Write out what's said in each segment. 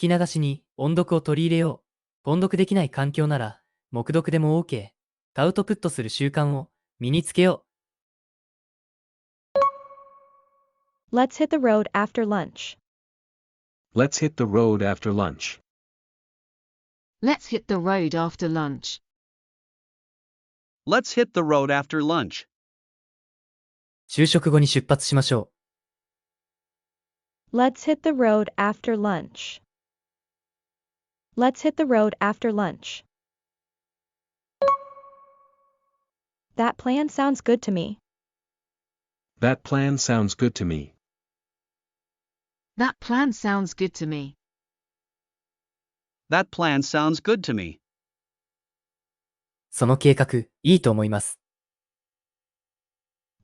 き流しに音読を取り入れよう。音読できない環境なら、黙読でも OK。アウトプットする習慣を身につけよう。Let's hit the road after lunch. Let's hit the road after lunch. Let's hit the road after lunch. Let's hit the road after lunch. 就職後に出発しましょう。Let's hit the road after lunch. Let's hit the road after lunch. That plan sounds good to me. That plan sounds good to me. That plan sounds good to me. That plan sounds good to me. その計画、いいと思います。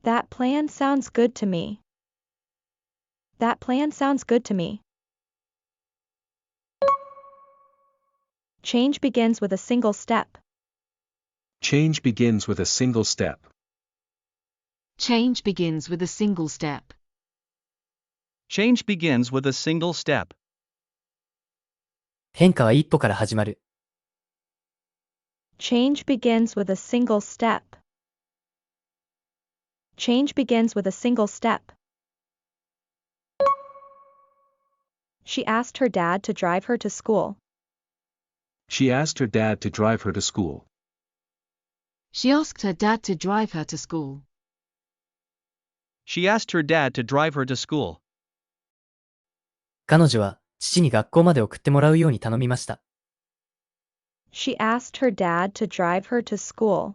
That plan sounds good to me. That plan sounds good to me. Change begins with a single step. Change begins with a single step. Change begins with a single step. Change begins with a single step. 変化は一歩から始まる。Change begins with a single step. Change begins with a single step. She asked her dad to drive her to school. She asked her dad to drive her to school. She asked her dad to drive her to school. She asked her dad to drive her to school. 彼女は父に学校まで送ってもらうように頼みました。She asked her dad to drive her to school.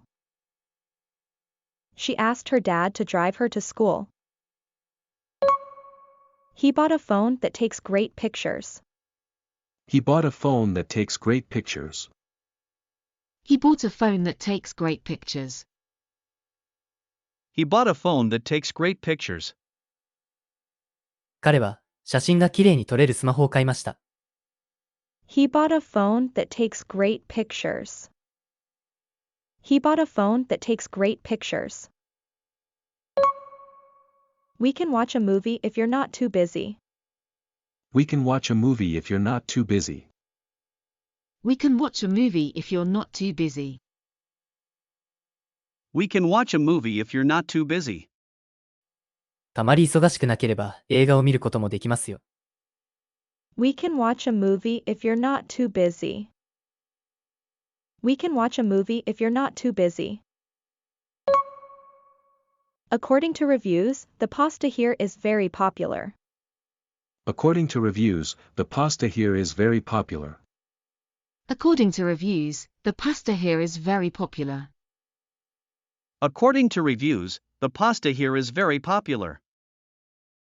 She asked her dad to drive her to school. He bought a phone that takes great pictures. He bought a phone that takes great pictures. He bought a phone that takes great pictures. He bought a phone that takes great pictures. 彼は写真がきれいに撮れるスマホを買いました。He bought a phone that takes great pictures. He bought a phone that takes great pictures. We can watch a movie if you're not too busy. We can watch a movie if you're not too busy. We can watch a movie if you're not too busy. We can watch a movie if you're not too busy. たまり忙しくなければ映画を見ることもできますよ。We can watch a movie if you're not too busy. We can watch a movie if you're not too busy. According to reviews, the pasta here is very popular. According to reviews, the pasta here is very popular. According to reviews, the pasta here is very popular. According to reviews, the pasta here is very popular.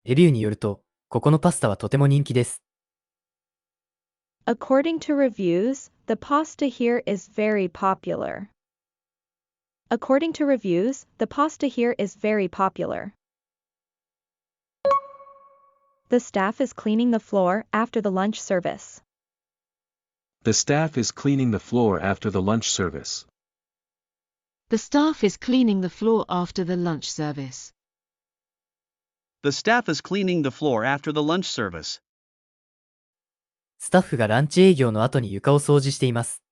レビューによると、ここのパスタはとても人気です。According to reviews, the pasta here is very popular. According to reviews, the pasta here is very popular. The staff is cleaning the floor after the lunch service. The staff is cleaning the floor after the lunch service. The staff is cleaning the floor after the lunch service. The staff is cleaning the floor after the lunch service. スタッフがランチ営業の後に床を掃除しています。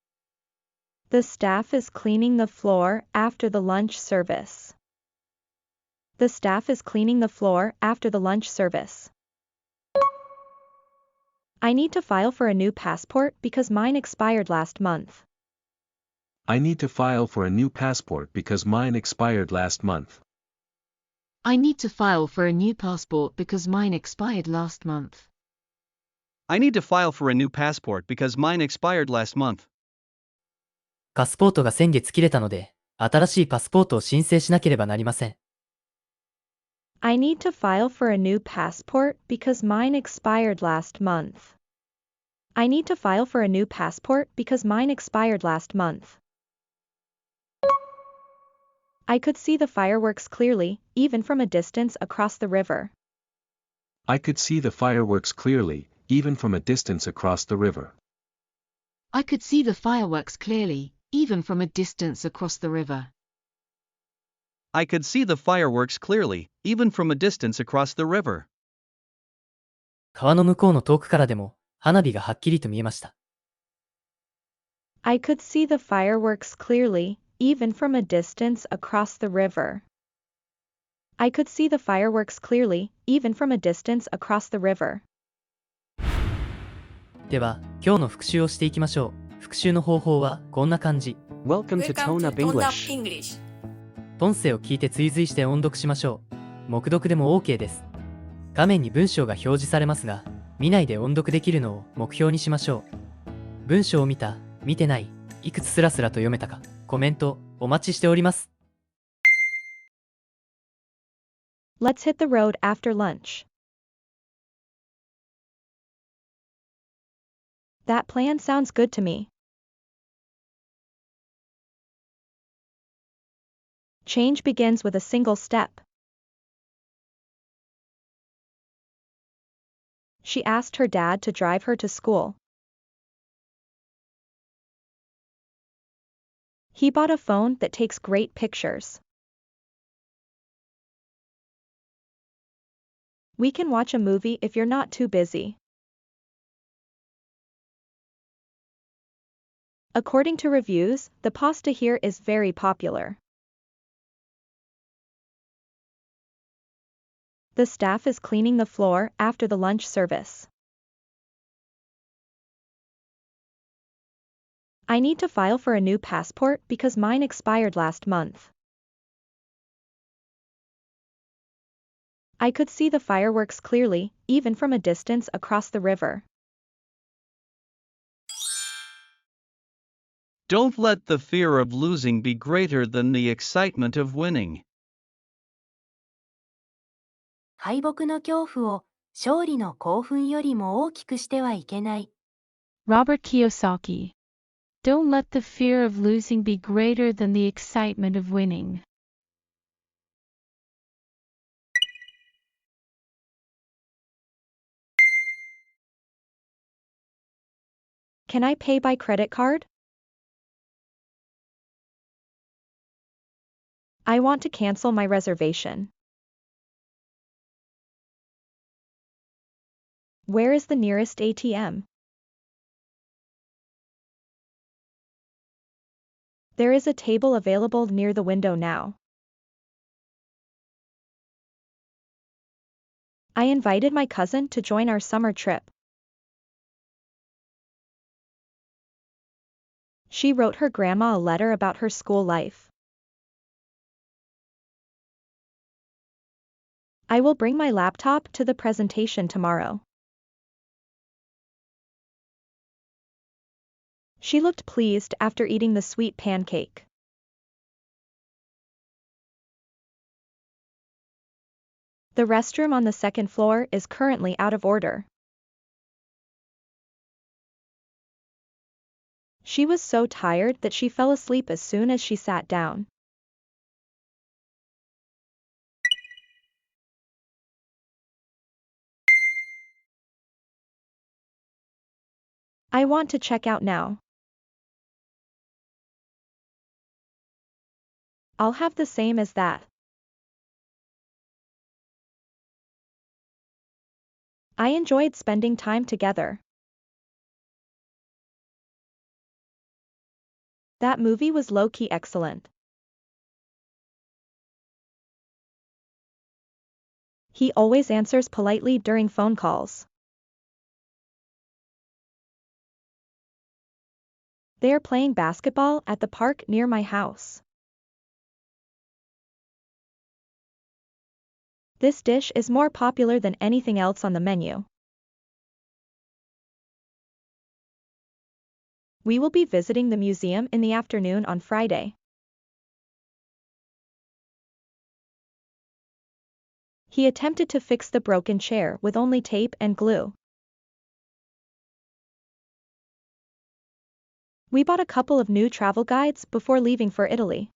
The staff is cleaning the floor after the lunch service. The staff is cleaning the floor after the lunch service. I need to file for a new passport because mine expired last month. I need to file for a new passport because mine expired last month. I need to file for a new passport because mine expired last month. I need to file for a new passport because mine expired last month. パスポートが先月切れたので、新しいパスポートを申請しなければなりません。I need to file for a new passport because mine expired last month. I need to file for a new passport because mine expired last month. I could see the fireworks clearly, even from a distance across the river. I could see the fireworks clearly, even from a distance across the river. I could see the fireworks clearly, even from a distance across the river. I could see the fireworks clearly, even from a distance across the river. 川の向こうの遠くからでも、花火がはっきりと見えました。I could see the fireworks clearly, even from a distance across the river. I could see the fireworks clearly, even from a distance across the river. では、今日の復習をしていきましょう。復習の方法はこんな感じ。Welcome to Tone Up English. 音声を聞いて追随して音読しましょう。黙読でも OK です。画面に文章が表示されますが、見ないで音読できるのを目標にしましょう。文章を見た、見てない、いくつスラスラと読めたか、コメントお待ちしております。Let's hit the road after lunch. That plan sounds good to me. Change begins with a single step. She asked her dad to drive her to school. He bought a phone that takes great pictures. We can watch a movie if you're not too busy. According to reviews, the pasta here is very popular. The staff is cleaning the floor after the lunch service. I need to file for a new passport because mine expired last month. I could see the fireworks clearly, even from a distance across the river. Don't let the fear of losing be greater than the excitement of winning. 敗北の恐怖を勝利の興奮よりも大きくしてはいけない。Robert Kiyosaki. Don't let the fear of losing be greater than the excitement of winning. Can I pay by credit card? I want to cancel my reservation. Where is the nearest ATM? There is a table available near the window now. I invited my cousin to join our summer trip. She wrote her grandma a letter about her school life. I will bring my laptop to the presentation tomorrow. She looked pleased after eating the sweet pancake. The restroom on the second floor is currently out of order. She was so tired that she fell asleep as soon as she sat down. I want to check out now. I'll have the same as that. I enjoyed spending time together. That movie was low-key excellent. He always answers politely during phone calls. They are playing basketball at the park near my house. This dish is more popular than anything else on the menu. We will be visiting the museum in the afternoon on Friday. He attempted to fix the broken chair with only tape and glue. We bought a couple of new travel guides before leaving for Italy.